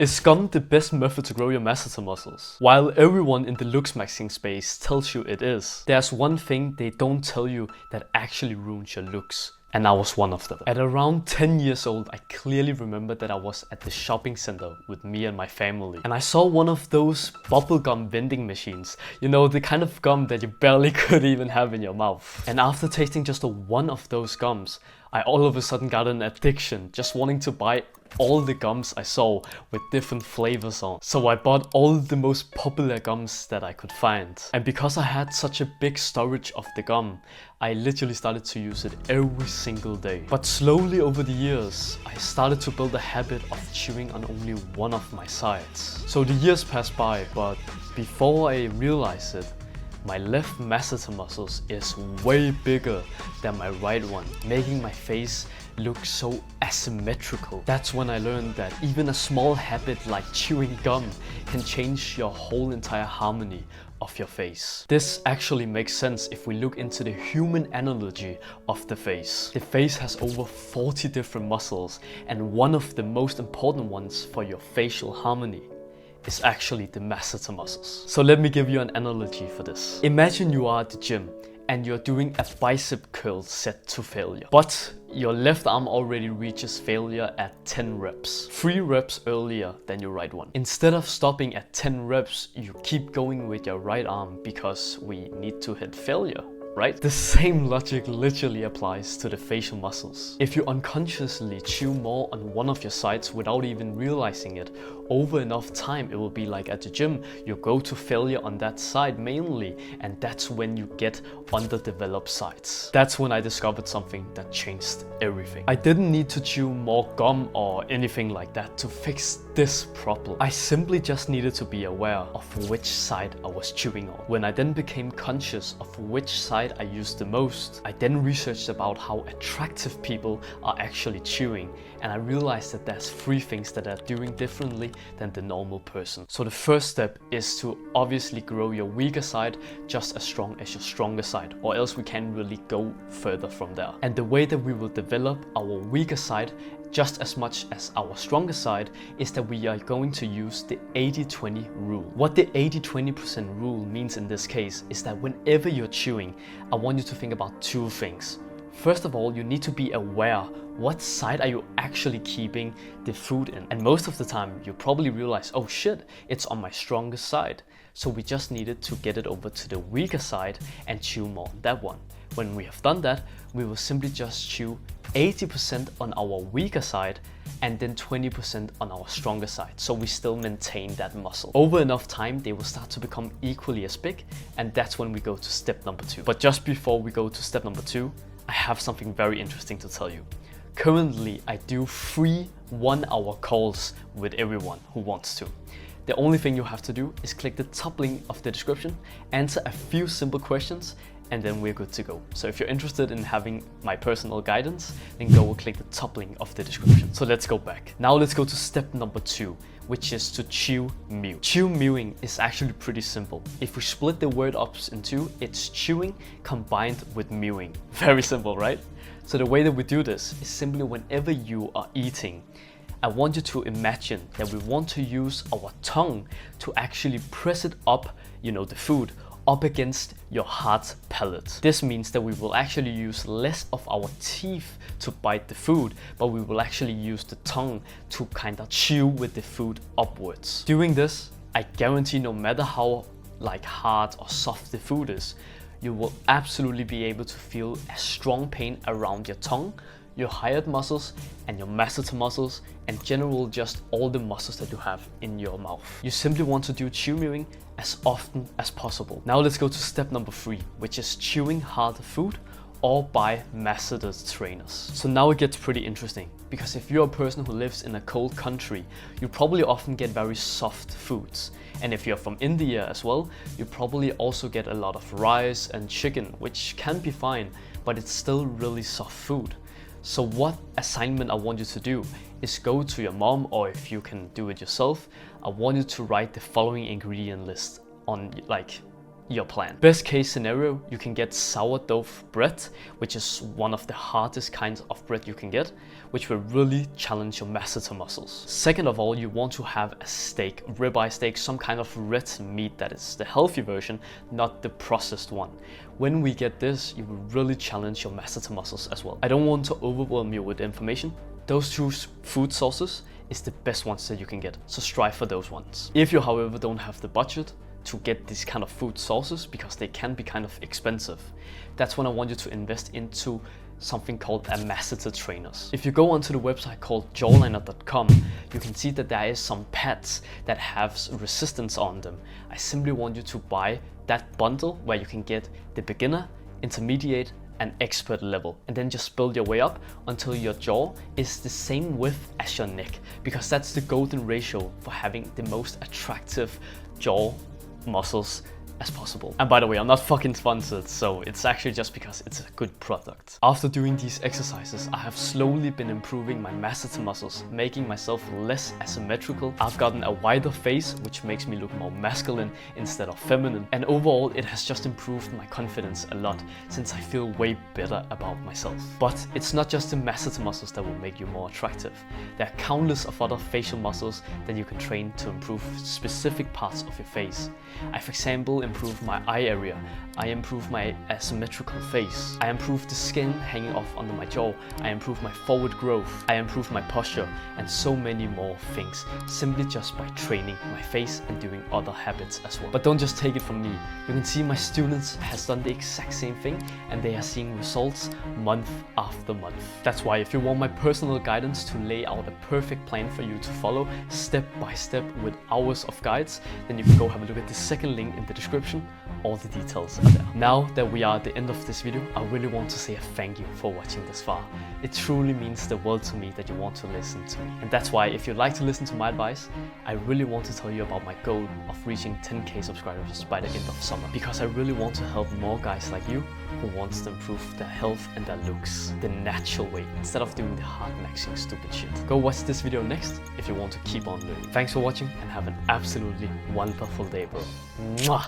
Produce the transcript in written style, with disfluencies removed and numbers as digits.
Is gum the best method to grow your masseter muscles? While everyone in the Looksmaxxing space tells you it is, there's one thing they don't tell you that actually ruins your looks. And I was one of them. At around 10 years old, I clearly remember that I was at the shopping center with me and my family. And I saw one of those bubblegum vending machines. You know, the kind of gum that you barely could even have in your mouth. And after tasting just one of those gums, I all of a sudden got an addiction, just wanting to buy all the gums I saw with different flavors on. So I bought all the most popular gums that I could find. And because I had such a big storage of the gum, I literally started to use it every single day. But slowly over the years, I started to build a habit of chewing on only one of my sides. So the years passed by, but before I realized it, my left masseter muscles is way bigger than my right one, making my face look so asymmetrical. That's when I learned that even a small habit like chewing gum can change your whole entire harmony of your face. This actually makes sense if we look into the human analogy of the face. The face has over 40 different muscles, and one of the most important ones for your facial harmony is actually the masseter muscles. So let me give you an analogy for this. Imagine you are at the gym and you're doing a bicep curl set to failure, but your left arm already reaches failure at 10 reps, 3 reps earlier than your right one. Instead of stopping at 10 reps, you keep going with your right arm because we need to hit failure, right? The same logic literally applies to the facial muscles. If you unconsciously chew more on one of your sides without even realizing it, over enough time it will be like at the gym, you go to failure on that side mainly, and that's when you get underdeveloped sides. That's when I discovered something that changed everything. I didn't need to chew more gum or anything like that to fix this problem. I simply just needed to be aware of which side I was chewing on. When I then became conscious of which side I used the most, I then researched about how attractive people are actually chewing, and I realized that there's 3 things that are doing differently than the normal person. So the first step is to obviously grow your weaker side just as strong as your stronger side, or else we can't really go further from there. And the way that we will develop our weaker side just as much as our stronger side is that we are going to use the 80-20 rule. What the 80-20% rule means in this case is that whenever you're chewing, I want you to think about 2 things. First of all, you need to be aware what side are you actually keeping the food in. And most of the time, you probably realize, oh shit, it's on my strongest side. So we just needed to get it over to the weaker side and chew more on that one. When we have done that, we will simply just chew 80% on our weaker side and then 20% on our stronger side, so we still maintain that muscle. Over enough time, they will start to become equally as big, and that's when we go to step number 2. But just before we go to step number 2, I have something very interesting to tell you. Currently, I do 3 1-hour calls with everyone who wants to. The only thing you have to do is click the top link of the description, answer a few simple questions, and then we're good to go. So if you're interested in having my personal guidance, then go and click the top link of the description. So let's go back. Now let's go to step number 2, which is to chew mew. Chew mewing is actually pretty simple. If we split the word up in 2, it's chewing combined with mewing. Very simple, right? So the way that we do this is simply whenever you are eating, I want you to imagine that we want to use our tongue to actually press it up, you know, the food, up against your hard palate. This means that we will actually use less of our teeth to bite the food, but we will actually use the tongue to kind of chew with the food upwards. Doing this, I guarantee no matter how hard or soft the food is, you will absolutely be able to feel a strong pain around your tongue, your hiatus muscles and your masseter muscles, and general just all the muscles that you have in your mouth. You simply want to do chew mewing as often as possible. Now let's go to step number 3, which is chewing harder food or by masseter trainers. So now it gets pretty interesting, because if you're a person who lives in a cold country, you probably often get very soft foods. And if you're from India as well, you probably also get a lot of rice and chicken, which can be fine, but it's still really soft food. So what assignment I want you to do is go to your mom, or if you can do it yourself, I want you to write the following ingredient list on your plan. Best case scenario, you can get sourdough bread, which is one of the hardest kinds of bread you can get, which will really challenge your masseter muscles. Second of all, you want to have a steak, ribeye steak, some kind of red meat that is the healthy version, not the processed one. When we get this, you will really challenge your masseter muscles as well. I don't want to overwhelm you with information. Those two food sources is the best ones that you can get, so strive for those ones. If you, however, don't have the budget to get these kind of food sources, because they can be kind of expensive, that's when I want you to invest into something called a masseter trainers. If you go onto the website called jawline.com, you can see that there is some pads that have resistance on them. I simply want you to buy that bundle where you can get the beginner, intermediate, and expert level, and then just build your way up until your jaw is the same width as your neck, because that's the golden ratio for having the most attractive jaw muscles as possible. And by the way, I'm not fucking sponsored, so it's actually just because it's a good product. After doing these exercises, I have slowly been improving my masseter muscles, making myself less asymmetrical. I've gotten a wider face, which makes me look more masculine instead of feminine. And overall, it has just improved my confidence a lot, since I feel way better about myself. But it's not just the masseter muscles that will make you more attractive. There are countless of other facial muscles that you can train to improve specific parts of your face. I, for example, improve my eye area, I improve my asymmetrical face, I improve the skin hanging off under my jaw, I improve my forward growth, I improve my posture, and so many more things, simply just by training my face and doing other habits as well. But don't just take it from me. You can see my students has done the exact same thing, and they are seeing results month after month. That's why if you want my personal guidance to lay out a perfect plan for you to follow step by step with hours of guides, then you can go have a look at the second link in the description. All the details are there. Now that we are at the end of this video, I really want to say a thank you for watching this far. It truly means the world to me that you want to listen to me. And that's why if you'd like to listen to my advice, I really want to tell you about my goal of reaching 10k subscribers by the end of summer. Because I really want to help more guys like you who wants to improve their health and their looks the natural way, instead of doing the hard maxing stupid shit. Go watch this video next if you want to keep on learning. Thanks for watching and have an absolutely wonderful day, bro. Mwah!